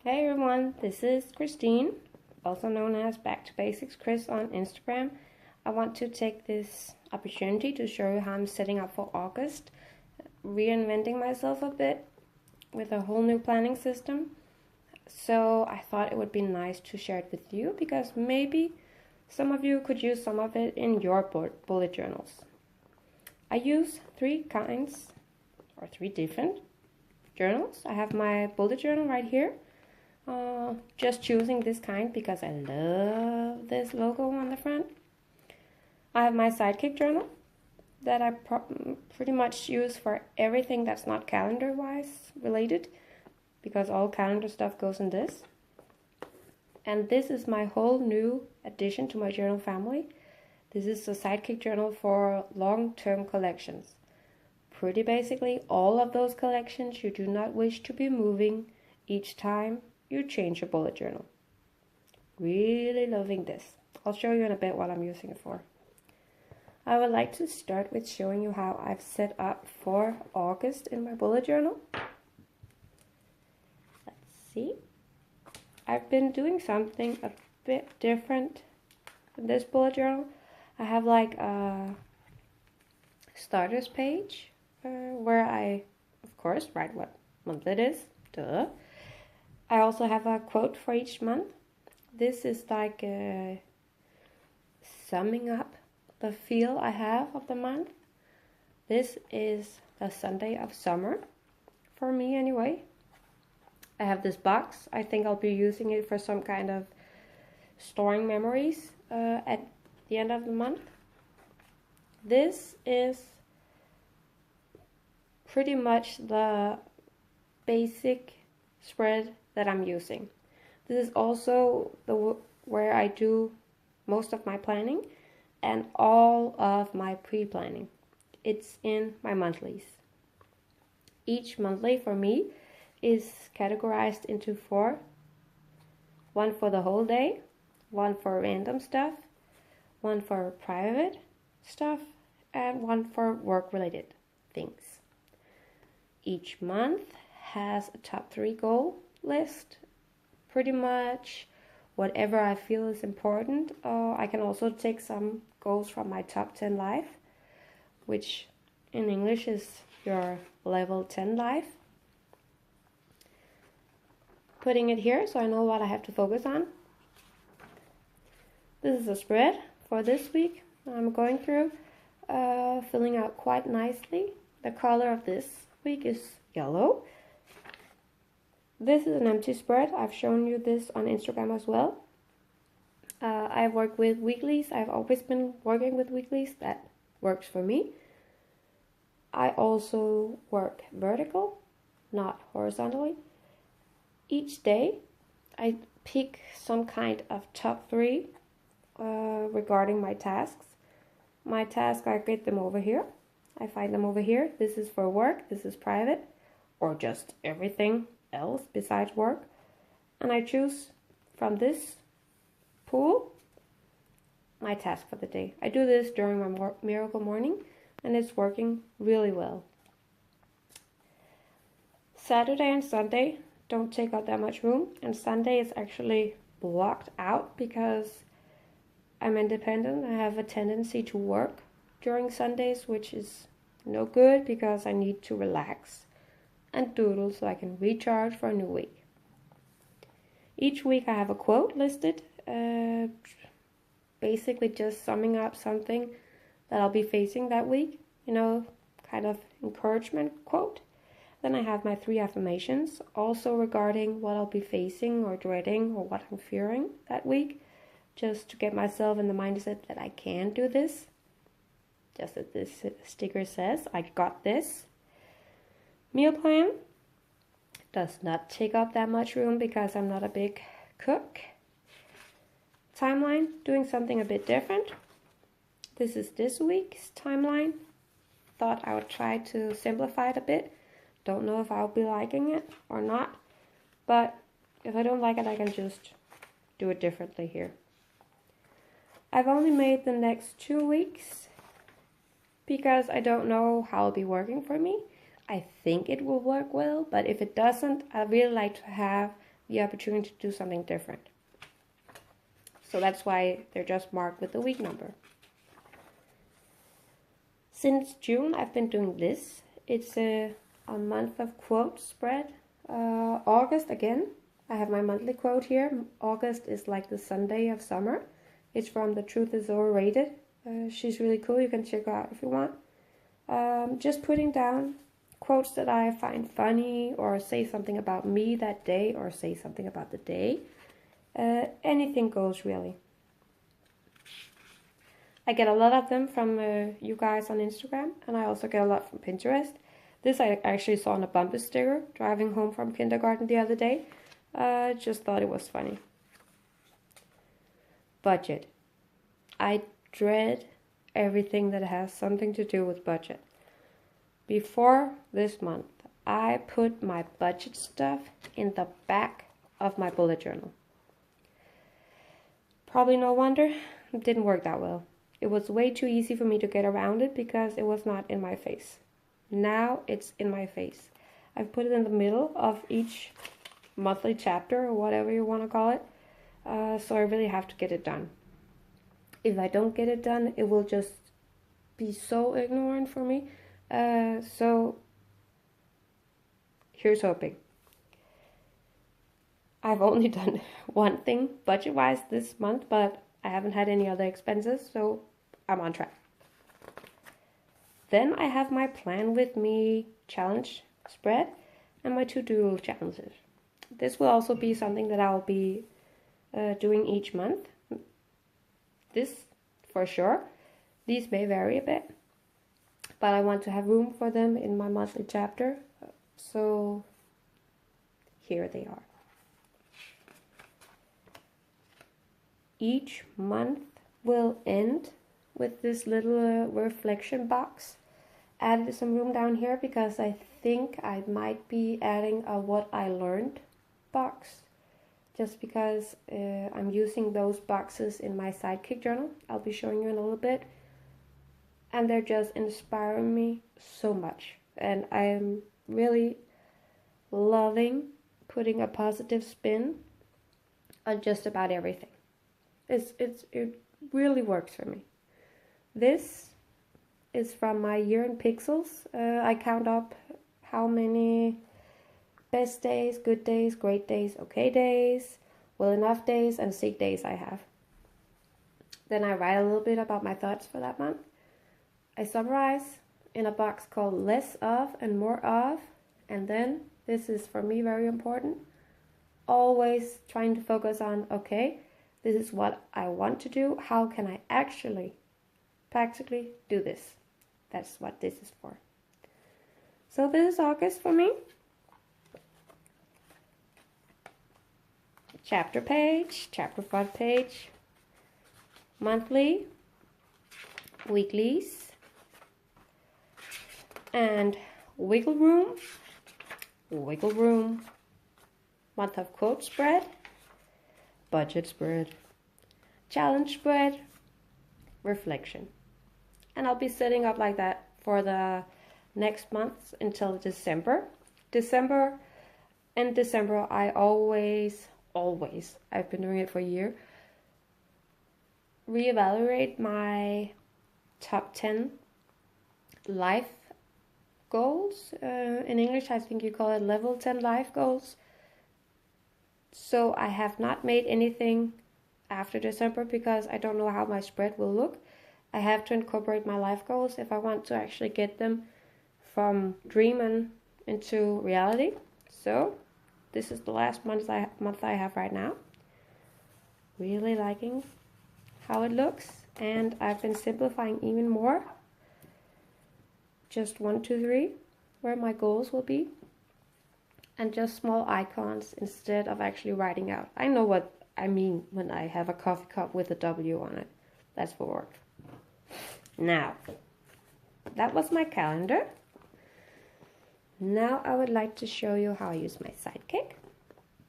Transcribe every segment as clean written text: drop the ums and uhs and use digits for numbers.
Hey everyone, this is Christine, also known as Back to Basics Chris on Instagram. I want to take this opportunity to show you how I'm setting up for August, reinventing myself a bit with a whole new planning system. So I thought it would be nice to share it with you because maybe some of you could use some of it in your bullet journals. I use three different journals. I have my bullet journal right here. Just choosing this kind because I love this logo on the front. I have my Sidekick Journal that I pretty much use for everything that's not calendar-wise related, because all calendar stuff goes in this. And this is my whole new addition to my journal family. This is the Sidekick Journal for Longterm Collections. Pretty basically all of those collections you do not wish to be moving each time you change your bullet journal. Really loving this. I'll show you in a bit what I'm using it for. I would like to start with showing you how I've set up for August in my bullet journal. Let's see. I've been doing something a bit different in this bullet journal. I have like a starters page where I, of course, write what month it is. Duh. I also have a quote for each month. This is like summing up the feel I have of the month. This is the Sunday of summer, for me anyway. I have this box. I think I'll be using it for some kind of storing memories at the end of the month. This is pretty much the basic spread that I'm using. This is also where I do most of my planning and all of my pre-planning. It's in my monthlies. Each monthly for me is categorized into 4. One for the whole day, one for random stuff, one for private stuff, and one for work-related things. Each month has a top 3 goal list, pretty much whatever I feel is important. I can also take some goals from my top 10 life, which in English is your level 10 life. Putting it here so I know what I have to focus on. This is a spread for this week I'm going through, filling out quite nicely. The color of this week is yellow. This is an empty spread. I've shown you this on Instagram as well. I work with weeklies. I've always been working with weeklies. That works for me. I also work vertical, not horizontally. Each day, I pick some kind of top 3 regarding my tasks. My tasks, I get them over here. I find them over here. This is for work. This is private, or just everything else besides work, and I choose from this pool my task for the day. I do this during my miracle morning and it's working really well. Saturday and Sunday don't take up that much room, and Sunday is actually blocked out because I'm independent. I have a tendency to work during Sundays, which is no good because I need to relax and doodle so I can recharge for a new week. Each week I have a quote listed, basically just summing up something that I'll be facing that week, kind of encouragement quote. Then I have my 3 affirmations, also regarding what I'll be facing or dreading or what I'm fearing that week, just to get myself in the mindset that I can do this. Just as this sticker says, I got this. Meal plan does not take up that much room because I'm not a big cook. Timeline, doing something a bit different. This is this week's timeline. Thought I would try to simplify it a bit. Don't know if I'll be liking it or not, but if I don't like it, I can just do it differently here. I've only made the next 2 weeks because I don't know how it'll be working for me. I think it will work well, but if it doesn't, I'd really like to have the opportunity to do something different. So that's why they're just marked with the week number. Since June, I've been doing this. It's a month of quote spread. August, again, I have my monthly quote here. August is like the Sunday of summer. It's from The Truth is Overrated. She's really cool. You can check her out if you want. Just putting down quotes that I find funny, or say something about me that day, or say something about the day. Anything goes, really. I get a lot of them from you guys on Instagram, and I also get a lot from Pinterest. This I actually saw on a bumper sticker driving home from kindergarten the other day. Just thought it was funny. Budget. I dread everything that has something to do with budget. Before this month, I put my budget stuff in the back of my bullet journal. Probably no wonder, it didn't work that well. It was way too easy for me to get around it because it was not in my face. Now it's in my face. I've put it in the middle of each monthly chapter, or whatever you want to call it. So I really have to get it done. If I don't get it done, it will just be so ignorant for me. So here's hoping. I've only done one thing budget-wise this month, but I haven't had any other expenses, so I'm on track. Then I have my Plan With Me challenge spread and my to-do challenges. This will also be something that I'll be doing each month. This for sure. These may vary a bit, but I want to have room for them in my monthly chapter. So here they are. Each month will end with this little reflection box. Added some room down here because I think I might be adding a what I learned box, just because I'm using those boxes in my Sidekick Journal. I'll be showing you in a little bit, and they're just inspiring me so much, and I am really loving putting a positive spin on just about everything. It really works for me. This is from my year in pixels. I count up how many best days, good days, great days, okay days, well enough days, and sick days I have. Then I write a little bit about my thoughts for that month. I summarize in a box called less of and more of. And then, this is for me very important, always trying to focus on, okay, this is what I want to do. How can I actually, practically do this? That's what this is for. So this is August for me. Chapter page, chapter front page, monthly, weeklies, and wiggle room, month of quote spread, budget spread, challenge spread, reflection. And I'll be setting up like that for the next month until December. In December, I always, I've been doing it for a year, reevaluate my top 10 life goals. In English, I think you call it level 10 life goals. So I have not made anything after December because I don't know how my spread will look. I have to incorporate my life goals if I want to actually get them from dreaming into reality. So this is the last month I have right now. Really liking how it looks, and I've been simplifying even more. Just 1, 2, 3, where my goals will be, and just small icons instead of actually writing out. I know what I mean when I have a coffee cup with a W on it. That's for work. Now, that was my calendar. Now I would like to show you how I use my Sidekick.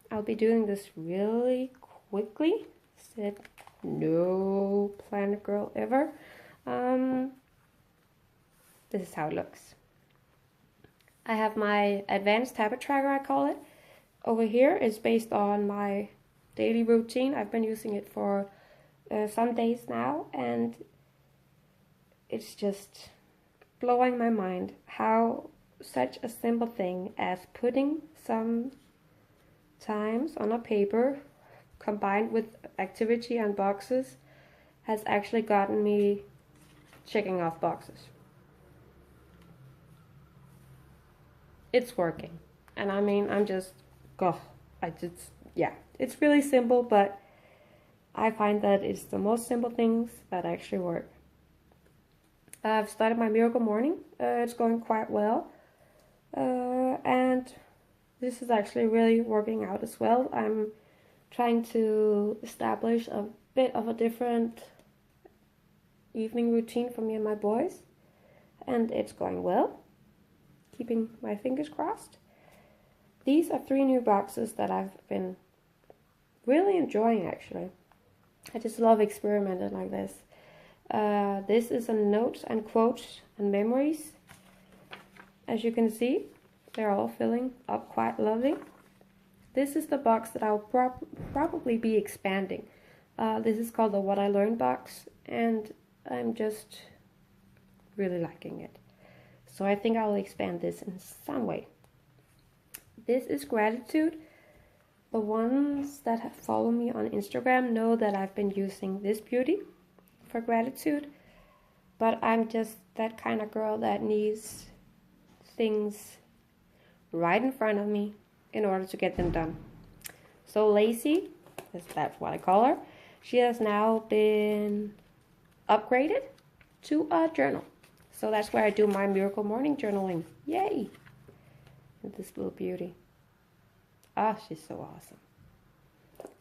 I'll be doing this really quickly. Said no planet girl ever. This is how it looks. I have my advanced habit tracker, I call it. over here is based on my daily routine. I've been using it for some days now, and it's just blowing my mind how such a simple thing as putting some times on a paper combined with activity and boxes has actually gotten me checking off boxes. It's working. And I mean, it's really simple, but I find that it's the most simple things that actually work. I've started my miracle morning. It's going quite well. And this is actually really working out as well. I'm trying to establish a bit of a different evening routine for me and my boys. And it's going well. Keeping my fingers crossed. These are 3 new boxes that I've been really enjoying, actually. I just love experimenting like this. This is a notes and quotes and memories. As you can see, they're all filling up quite lovely. This is the box that I'll probably be expanding. This is called the What I Learned box, and I'm just really liking it. So I think I'll expand this in some way. This is gratitude. The ones that have followed me on Instagram know that I've been using this beauty for gratitude. But I'm just that kind of girl that needs things right in front of me in order to get them done. So Lacey, that's what I call her, she has now been upgraded to a journal. So that's where I do my miracle morning journaling. Yay! And this little beauty. Ah, she's so awesome.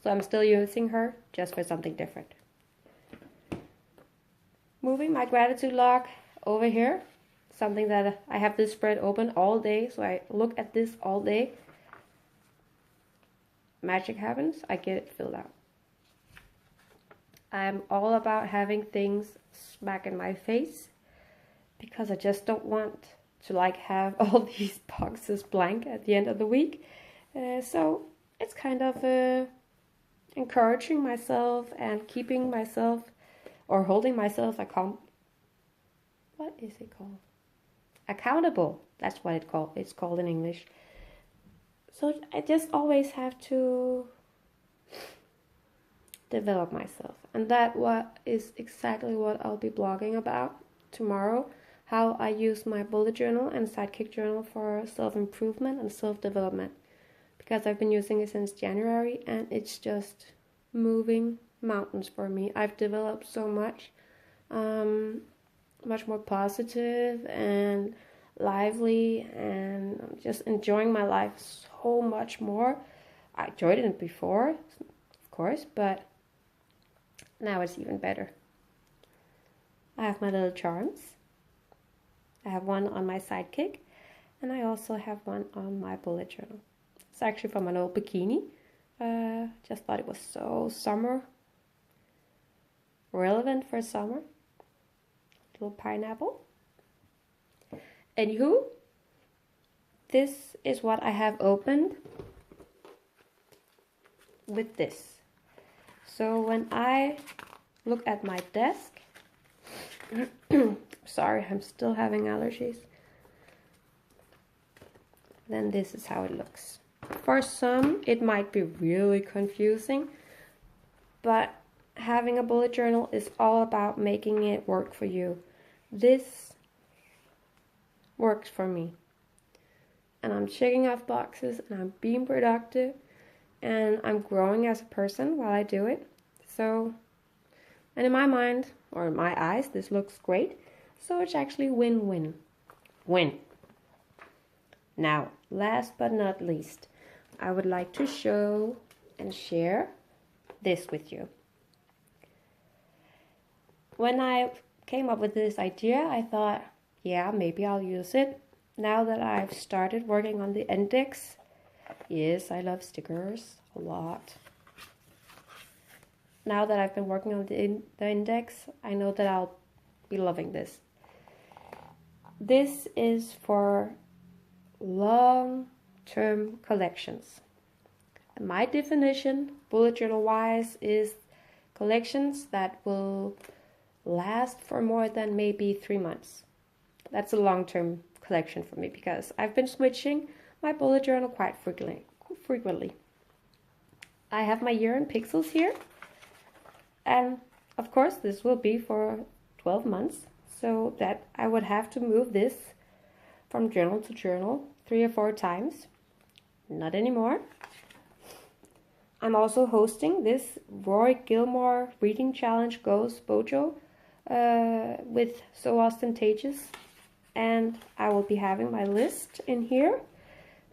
So I'm still using her just for something different. Moving my gratitude log over here. Something that I have this spread open all day. So I look at this all day. Magic happens. I get it filled out. I'm all about having things smack in my face, because I just don't want to have all these boxes blank at the end of the week. So it's kind of encouraging myself and keeping myself or holding myself accountable. That's what it's called in English. So I just always have to develop myself, and that is exactly what I'll be blogging about tomorrow. How I use my bullet journal and Sidekick Journal for self-improvement and self-development. Because I've been using it since January, and it's just moving mountains for me. I've developed so much, much more positive and lively, and I'm just enjoying my life so much more. I enjoyed it before, of course, but now it's even better. I have my little charms. I have one on my Sidekick, and I also have one on my bullet journal. It's actually from an old bikini. Just thought it was so summer relevant for summer. Little pineapple. Anywho, this is what I have opened with this. So when I look at my desk, sorry, I'm still having allergies. Then this is how it looks. For some, it might be really confusing, but having a bullet journal is all about making it work for you. This works for me. And I'm checking off boxes, and I'm being productive, and I'm growing as a person while I do it. So, and in my mind, or in my eyes, this looks great. So it's actually win-win. Win. Now, last but not least, I would like to show and share this with you. When I came up with this idea, I thought, yeah, maybe I'll use it. Now that I've started working on the index, yes, I love stickers a lot. Now that I've been working on the index, I know that I'll be loving this. This is for Longterm Collections. my definition, bullet journal wise, is collections that will last for more than maybe 3 months. That's a long-term collection for me because I've been switching my bullet journal quite frequently. I have my year in pixels here, and of course this will be for 12 months, so that I would have to move this from journal to journal 3 or 4 times. Not anymore. I'm also hosting this Roy Gilmore Reading Challenge Goes BuJo with So Ostentatious, and I will be having my list in here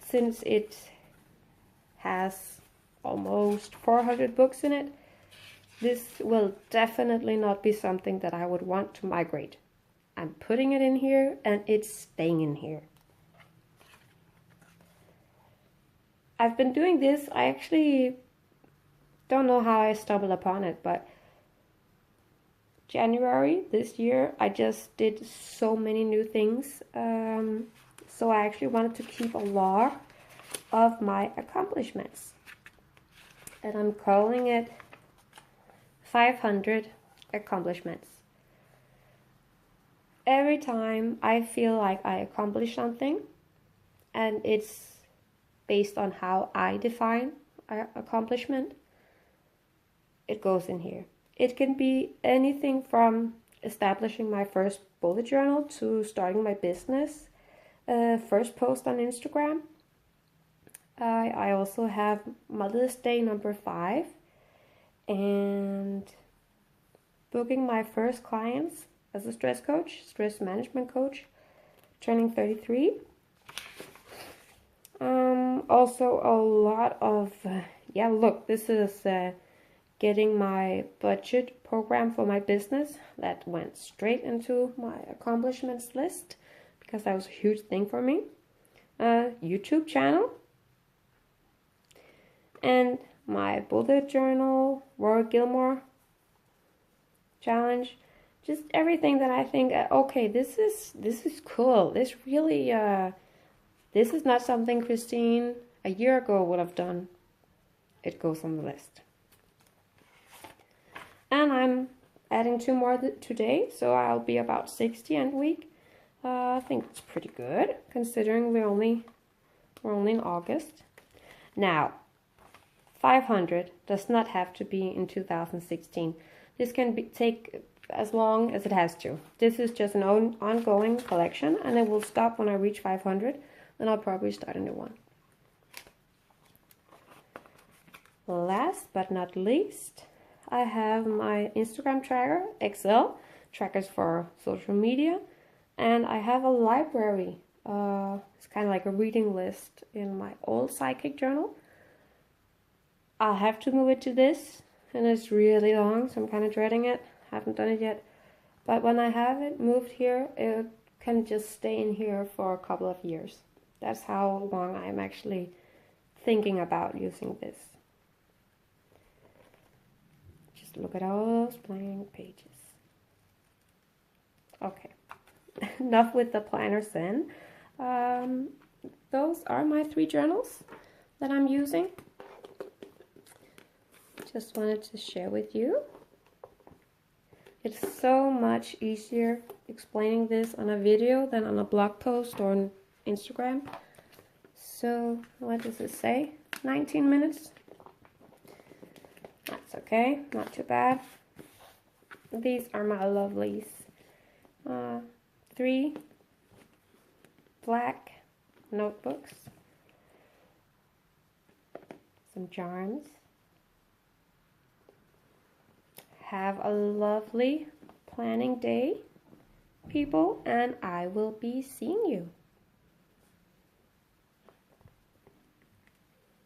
since it has almost 400 books in it. This will definitely not be something that I would want to migrate. I'm putting it in here and it's staying in here. I've been doing this, I actually don't know how I stumbled upon it, but January this year I just did so many new things, so I actually wanted to keep a log of my accomplishments, and I'm calling it 500 accomplishments. Every time I feel like I accomplish something, and it's based on how I define accomplishment, it goes in here. It can be anything from establishing my first bullet journal to starting my business, first post on Instagram. I also have Mother's Day number 5 and booking my first clients as a stress coach, stress management coach, turning 33. Also a lot of, look, this is getting my budget program for my business. That went straight into my accomplishments list because that was a huge thing for me. YouTube channel. And my bullet journal, Roy Gilmore challenge. Just everything that I think, okay, this is cool. This really, this is not something Christine a year ago would have done. It goes on the list. And I'm adding 2 more today, so I'll be about 60 end week. I think it's pretty good considering we're only in August. Now, 500 does not have to be in 2016. This can take as long as it has to. This is just an ongoing collection, and it will stop when I reach 500, and I'll probably start a new one. Last but not least, I have my Instagram tracker, Excel, trackers for social media, and I have a library. It's kind of like a reading list in my old Sidekick Journal. I'll have to move it to this, and it's really long, so I'm kind of dreading it. Haven't done it yet. But when I have it moved here, it can just stay in here for a couple of years. That's how long I'm actually thinking about using this. Just look at all those blank pages. Okay, enough with the planners then. Those are my 3 journals that I'm using. Just wanted to share with you. It's so much easier explaining this on a video than on a blog post or on Instagram. So, what does it say? 19 minutes? That's okay, not too bad. These are my lovelies. 3 black notebooks. Some charms. Have a lovely planning day, people, and I will be seeing you.